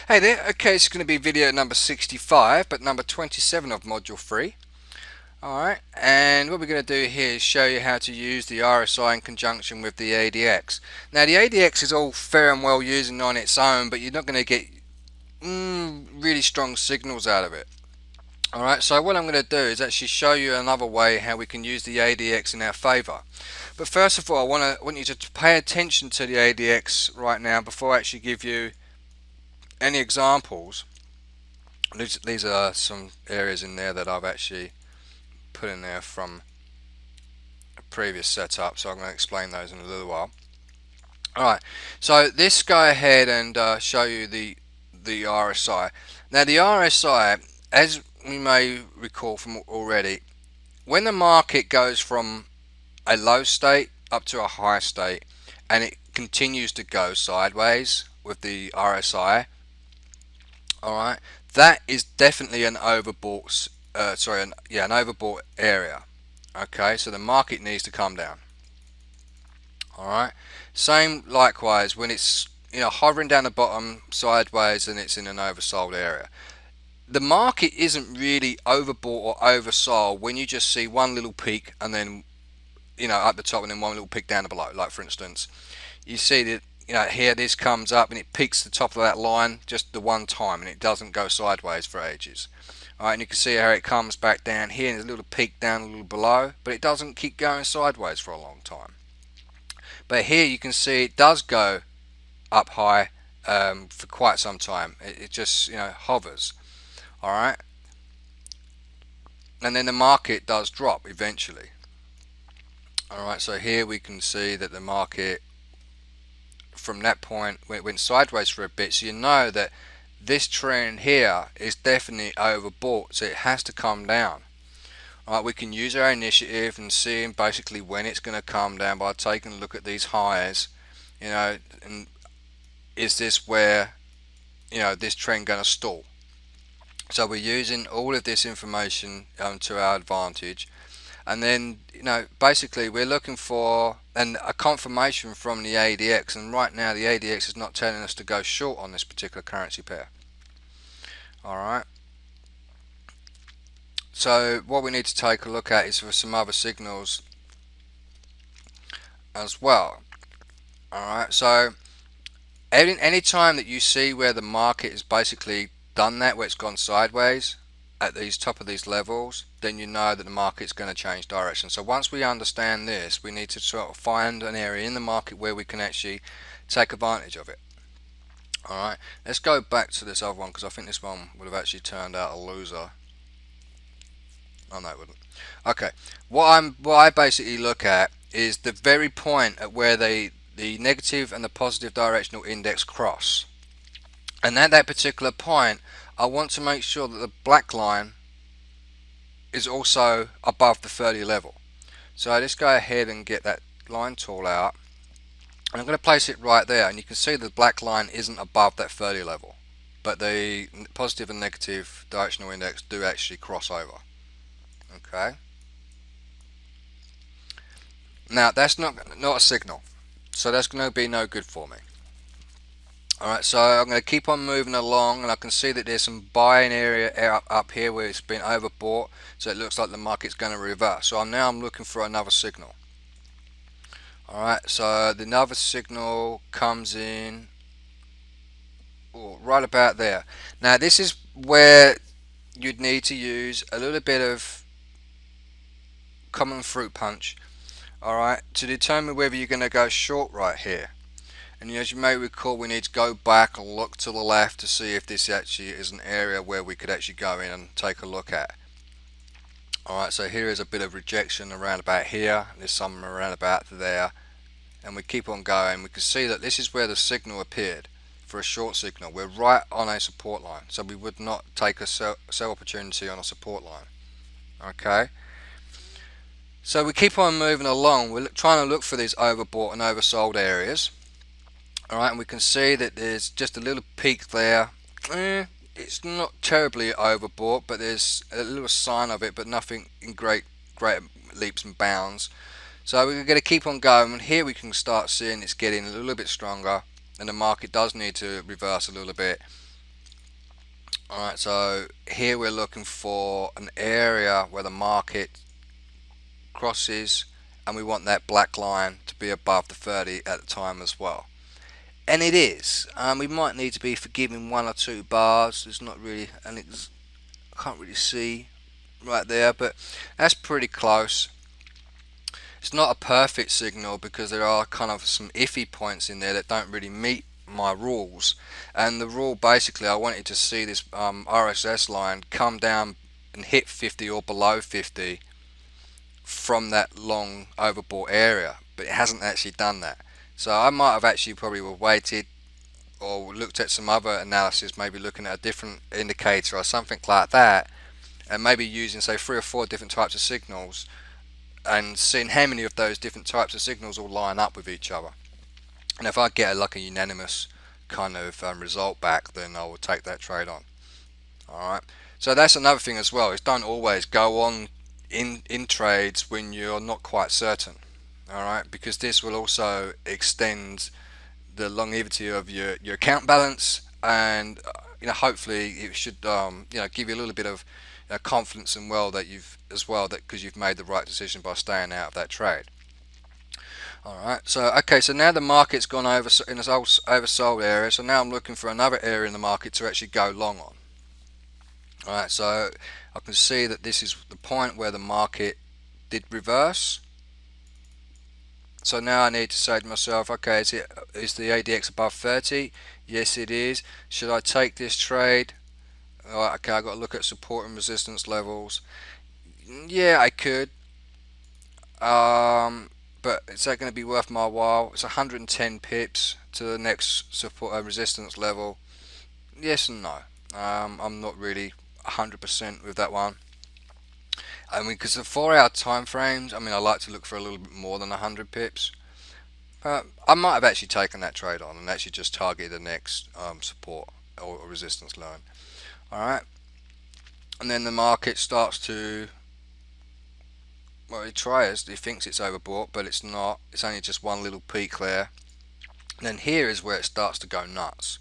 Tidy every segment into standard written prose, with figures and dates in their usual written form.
Hey there, okay, it's going to be video number 65, but number 27 of module 3. Alright, and what we're going to do here is show you how to use the RSI in conjunction with the ADX. Now the ADX is all fair and well using on its own, but you're not going to get really strong signals out of it. Alright, so what I'm going to do is actually show you another way how we can use the ADX in our favour. But first of all, I want you to pay attention to the ADX right now before I actually give you any examples. These are some areas in there that I've actually put in there from a previous setup, so I'm going to explain those in a little while. Alright, so let's go ahead and show you the RSI. Now the RSI, as we may recall from already, when the market goes from a low state up to a high state and it continues to go sideways with the RSI, alright, that is definitely an overbought an overbought area. Okay, so the market needs to come down. Alright, same likewise when it's hovering down the bottom sideways and it's in an oversold area. The market isn't really overbought or oversold when you just see one little peak and then up the top and then one little peak down below. Like for instance, you see that here this comes up and it peaks the top of that line just the one time and it doesn't go sideways for ages. Alright, and you can see how it comes back down here and there's a little peak down a little below, but it doesn't keep going sideways for a long time. But here you can see it does go up high for quite some time. It just hovers. Alright, and then the market does drop eventually. Alright, so here we can see that the market from that point went sideways for a bit, so you know that this trend here is definitely overbought, so it has to come down. Alright, we can use our initiative and see basically when it's going to come down by taking a look at these highs, and is this where this trend going to stall. So we're using all of this information to our advantage, and then basically we're looking for a confirmation from the ADX, and right now the ADX is not telling us to go short on this particular currency pair. Alright, so what we need to take a look at is for some other signals as well. Alright, so any time that you see where the market has basically done that, where it's gone sideways at these top of these levels, then you know that the market's going to change direction. So once we understand this, we need to sort of find an area in the market where we can actually take advantage of it. Alright, let's go back to this other one because I think this one would have actually turned out a loser. Oh no, it wouldn't. Okay, what I basically look at is the very point at where the negative and the positive directional index cross. And at that particular point, I want to make sure that the black line is also above the 30 level. So let's go ahead and get that line tool out. And I'm going to place it right there, and you can see the black line isn't above that 30 level. But the positive and negative directional index do actually cross over. Okay. Now that's not a signal. So that's going to be no good for me. Alright, so I'm going to keep on moving along, and I can see that there's some buying area up here where it's been overbought, so it looks like the market's going to reverse. So I'm looking for another signal. Alright, so the another signal comes in right about there. Now this is where you'd need to use a little bit of common fruit punch, alright, to determine whether you're going to go short right here. And as you may recall, we need to go back and look to the left to see if this actually is an area where we could actually go in and take a look at. Alright, so here is a bit of rejection around about here, there's some around about there, and we keep on going. We can see that this is where the signal appeared for a short signal. We're right on a support line, so we would not take a sell opportunity on a support line. Okay, so we keep on moving along. We're trying to look for these overbought and oversold areas. Alright, and we can see that there's just a little peak there. It's not terribly overbought, but there's a little sign of it, but nothing in great leaps and bounds. So we're going to keep on going, and here we can start seeing it's getting a little bit stronger, and the market does need to reverse a little bit Alright, so here we're looking for an area where the market crosses, and we want that black line to be above the 30 at the time as well. And it is. We might need to be forgiving 1 or 2 bars. There's not really, and it's, I can't really see right there, but that's pretty close. It's not a perfect signal because there are kind of some iffy points in there that don't really meet my rules. And the rule basically, I wanted to see this RSS line come down and hit 50 or below 50 from that long overbought area, but it hasn't actually done that. So I might have actually probably waited or looked at some other analysis, maybe looking at a different indicator or something like that, and maybe using say 3 or 4 different types of signals and seeing how many of those different types of signals all line up with each other. And if I get like a unanimous kind of result back, then I will take that trade on. Alright, so that's another thing as well, is don't always go on in trades when you're not quite certain. Alright, because this will also extend the longevity of your account balance, and hopefully it should give you a little bit of confidence and that because you've made the right decision by staying out of that trade. Alright, so okay, so now the market's gone over in this oversold area, so now I'm looking for another area in the market to actually go long on. Alright, so I can see that this is the point where the market did reverse. So now I need to say to myself, okay, is the ADX above 30? Yes, it is. Should I take this trade? Alright, okay, I've got to look at support and resistance levels. Yeah, I could. But is that going to be worth my while? It's 110 pips to the next support and resistance level. Yes and no. I'm not really 100% with that one. I mean, because the 4-hour time frames, I mean, I like to look for a little bit more than 100 pips. I might have actually taken that trade on and actually just targeted the next support or resistance line. Alright, and then the market starts to, well, he thinks it's overbought, but it's not. It's only just one little peak there. And then here is where it starts to go nuts.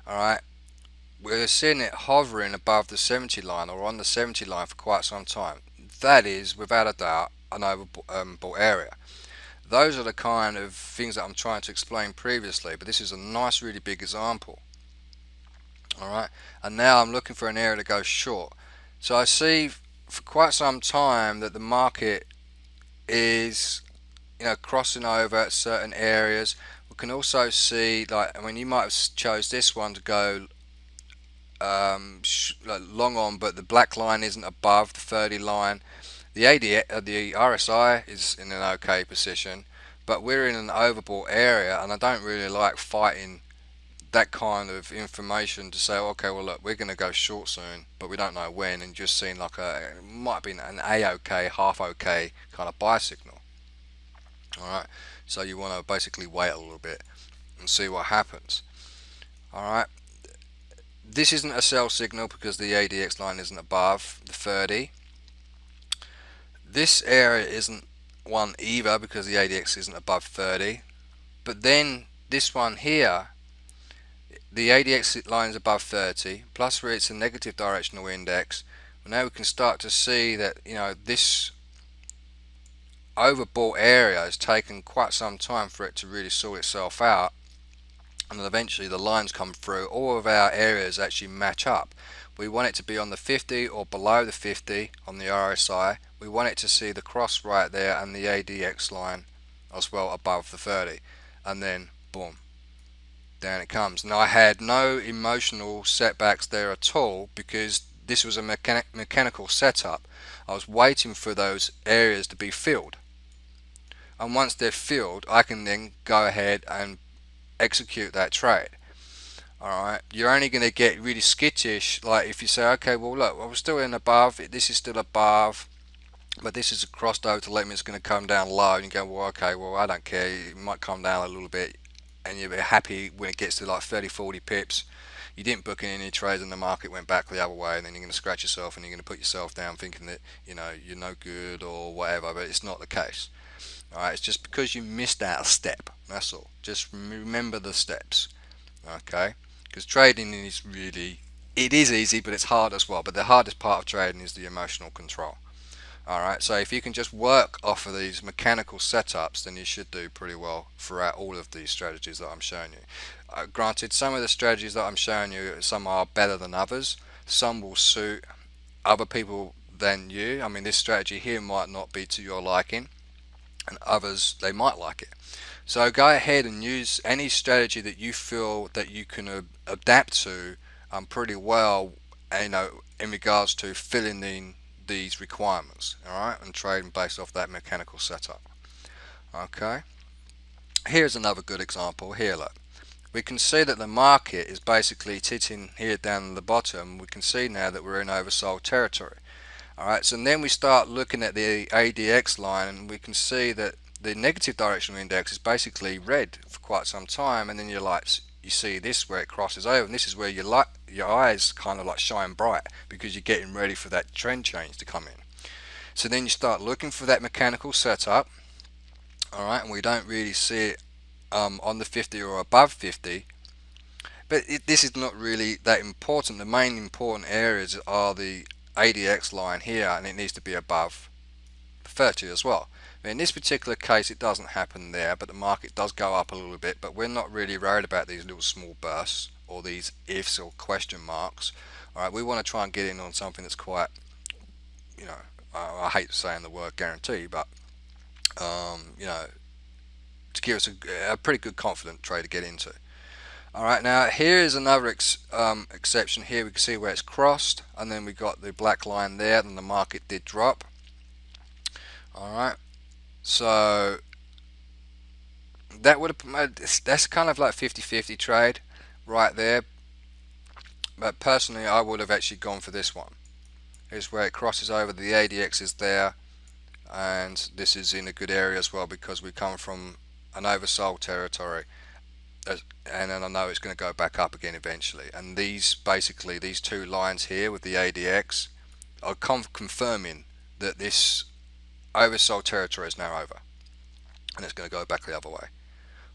Alright, we're seeing it hovering above the 70 line or on the 70 line for quite some time. That is, without a doubt, an overbought area. Those are the kind of things that I'm trying to explain previously, but this is a nice, really big example. Alright, and now I'm looking for an area to go short. So I see for quite some time that the market is crossing over at certain areas. We can also see, like, I mean, you might have chose this one to go long on, but the black line isn't above the 30 line. The the RSI is in an okay position, but we're in an overbought area, and I don't really like fighting that kind of information to say, okay, well look, we're going to go short soon, but we don't know when, and just seeing like it might be an A-OK, half okay kind of buy signal. Alright, so you want to basically wait a little bit and see what happens. Alright, this isn't a sell signal because the ADX line isn't above the 30. This area isn't one either because the ADX isn't above 30. But then this one here, the ADX line is above 30, plus where it's a negative directional index. Well, now we can start to see that this overbought area has taken quite some time for it to really sort itself out, and then eventually the lines come through. All of our areas actually match up. We want it to be on the 50 or below the 50 on the RSI. We want it to see the cross right there and the ADX line as well above the 30, and then boom, down it comes. Now I had no emotional setbacks there at all because this was a mechanical setup. I was waiting for those areas to be filled, and once they're filled I can then go ahead and execute that trade. Alright, you're only going to get really skittish like if you say, okay, well look, we're still in above, this is still above, but this is crossed over to let me it's going to come down low, and you go, well okay, well I don't care, it might come down a little bit, and you'll be happy when it gets to like 30-40 pips. You didn't book in any trades and the market went back the other way, and then you're going to scratch yourself and you're going to put yourself down thinking that you're no good or whatever, but it's not the case. Alright, it's just because you missed out a step, that's all. Just remember the steps, okay? Because trading is really it is easy, but it's hard as well. But the hardest part of trading is the emotional control. Alright, so if you can just work off of these mechanical setups, then you should do pretty well throughout all of these strategies that I'm showing you. Granted, some of the strategies that I'm showing you, some are better than others. Some will suit other people than you. I mean, this strategy here might not be to your liking, and others, they might like it. So go ahead and use any strategy that you feel that you can adapt to pretty well, in regards to filling in these requirements, alright, and trading based off that mechanical setup. Okay, here's another good example. Here, look, we can see that the market is basically sitting here down at the bottom. We can see now that we're in oversold territory. Alright, so then we start looking at the ADX line, and we can see that the negative directional index is basically red for quite some time, and then you see this where it crosses over, and this is where your eyes kind of like shine bright because you're getting ready for that trend change to come in. So then you start looking for that mechanical setup, alright, and we don't really see it on the 50 or above 50, but this is not really that important. The main important areas are the ADX line here, and it needs to be above 30 as well. In this particular case it doesn't happen there, but the market does go up a little bit, but we're not really worried about these little small bursts or these ifs or question marks. Alright, we want to try and get in on something that's quite, I hate saying the word guarantee, but to give us a pretty good confident trade to get into. Alright, now here is another exception. Here we can see where it's crossed, and then we got the black line there, and the market did drop. Alright, so that would have, that's kind of like 50-50 trade right there, but personally I would have actually gone for this one. Here's where it crosses over, the ADX is there, and this is in a good area as well because we come from an oversold territory, and then I know it's going to go back up again eventually. And these two lines here with the ADX are confirming that this oversold territory is now over, and it's going to go back the other way.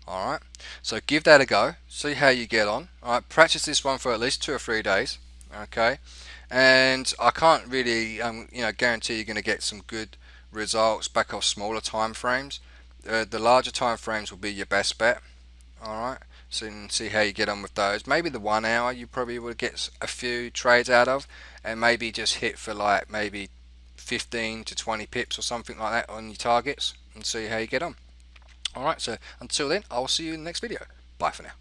Alright, so give that a go, see how you get on. Alright, practice this one for at least 2 or 3 days. Okay, and I can't really guarantee you're going to get some good results back off smaller time frames. The larger time frames will be your best bet. Alright, so you can see how you get on with those. Maybe the 1 hour you probably will get a few trades out of, and maybe just hit for like maybe 15 to 20 pips or something like that on your targets, and see how you get on. Alright, so until then, I'll see you in the next video. Bye for now.